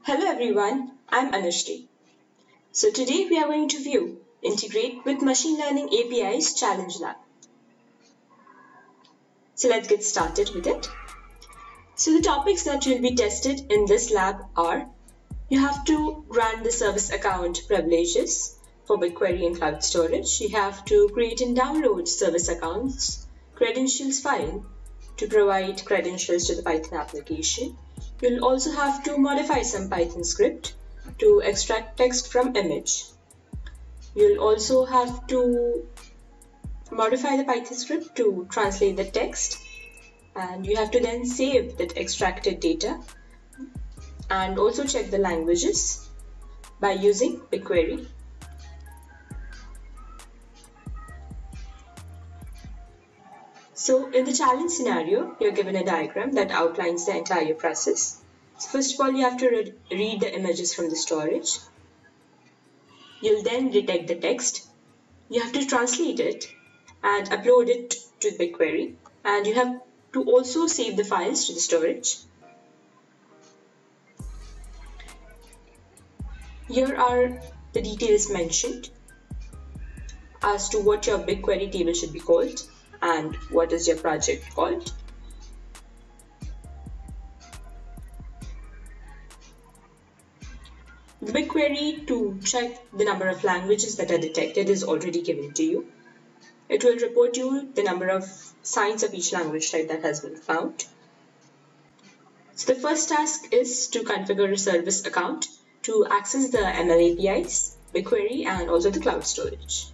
Hello everyone, I'm Anushree. So today we are going to view Integrate with Machine Learning APIs Challenge Lab. So let's get started with it. So the topics that will be tested in this lab are: you have to grant the service account privileges for BigQuery and cloud storage. You have to create and download service accounts credentials file to provide credentials to the Python application. You'll also have to modify some Python script to extract text from image. You'll also have to modify the Python script to translate the text, and you have to then save that extracted data and also check the languages by using BigQuery. So in the challenge scenario, you're given a diagram that outlines the entire process. So first of all, you have to read the images from the storage. You'll then detect the text. You have to translate it and upload it to BigQuery. And you have to also save the files to the storage. Here are the details mentioned as to what your BigQuery table should be called and what is your project called. The BigQuery to check the number of languages that are detected is already given to you. It will report you the number of signs of each language type that has been found. So the first task is to configure a service account to access the ML APIs, BigQuery, and also the cloud storage.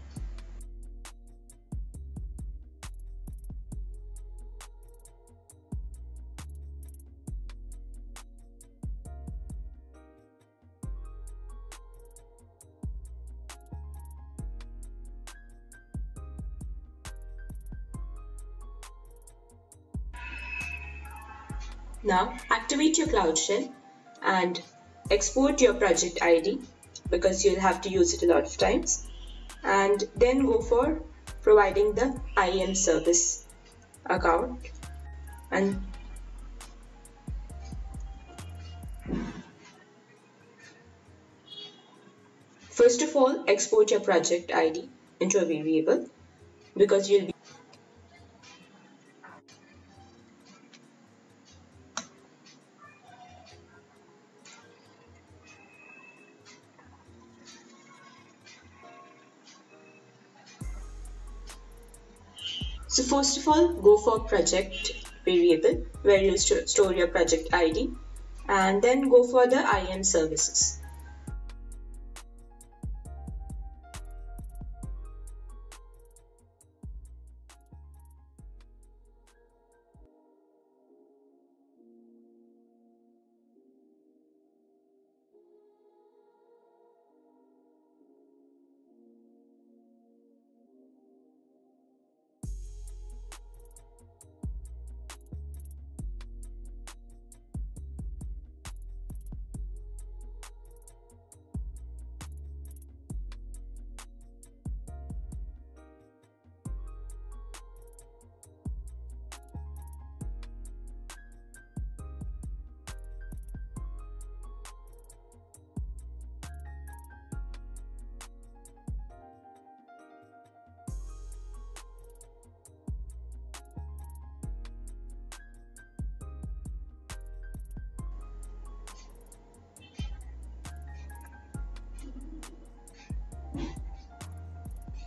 Now activate your Cloud Shell and export your project ID because you'll have to use it a lot of times, and then go for providing the IAM service account. And first of all, export your project ID into a variable because you'll be So first of all, go for project variable where you'll store your project ID, and then go for the IAM services.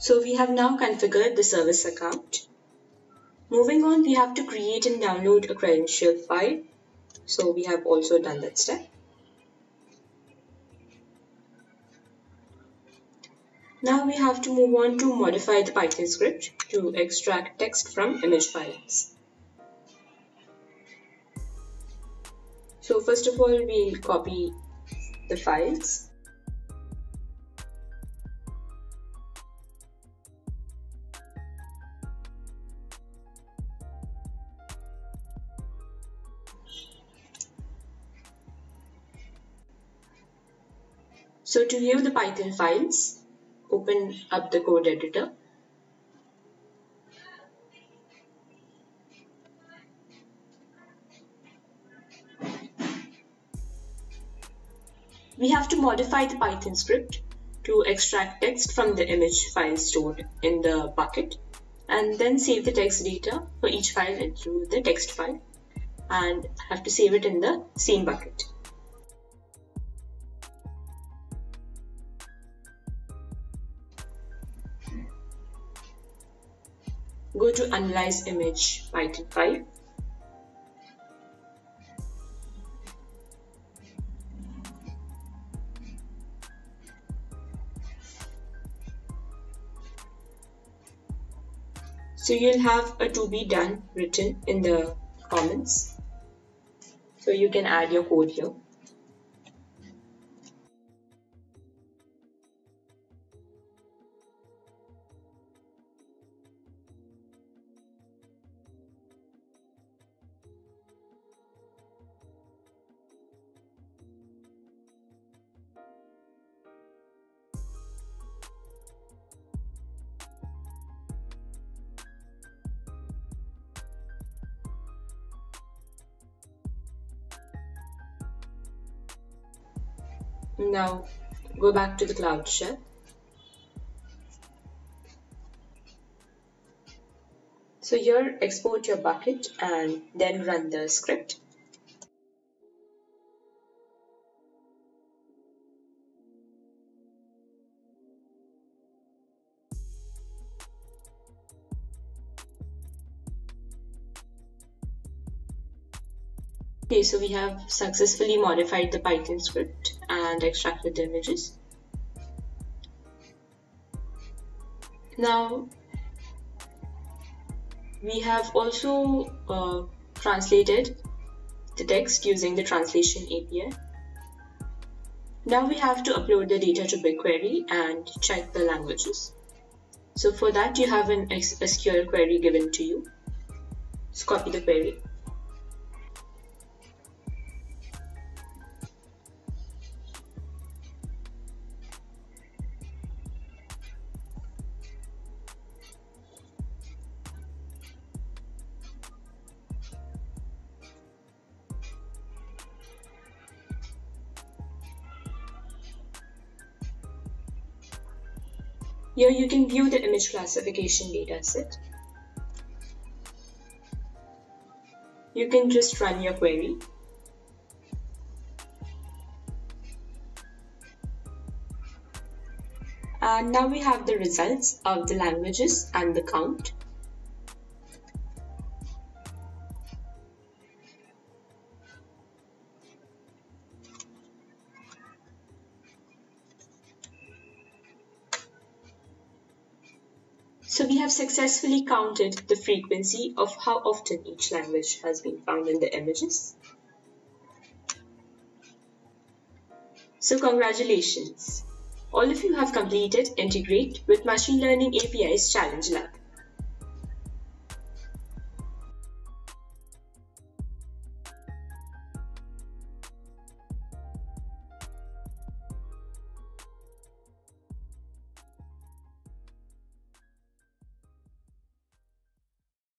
So we have now configured the service account. Moving on, we have to create and download a credential file. So we have also done that step. Now we have to move on to modify the Python script to extract text from image files. So first of all, we'll copy the files. So to view the Python files, open up the code editor. we have to modify the Python script to extract text from the image file stored in the bucket, and then save the text data for each file into the text file, and have to save it in the same bucket. Go to Analyze Image Python 5. So you'll have a to be done written in the comments. So you can add your code here. Now go back to the Cloud Shell. So here export your bucket and then run the script. Okay, so we have successfully modified the Python script and extracted the images. Now we have also translated the text using the translation API. Now we have to upload the data to BigQuery and check the languages. So for that you have an SQL query given to you. Just copy the query. Here you can view the image classification dataset. You can just run your query. And now we have the results of the languages and the count. So we have successfully counted the frequency of how often each language has been found in the images. So congratulations! All of you have completed Integrate with Machine Learning APIs Challenge Lab.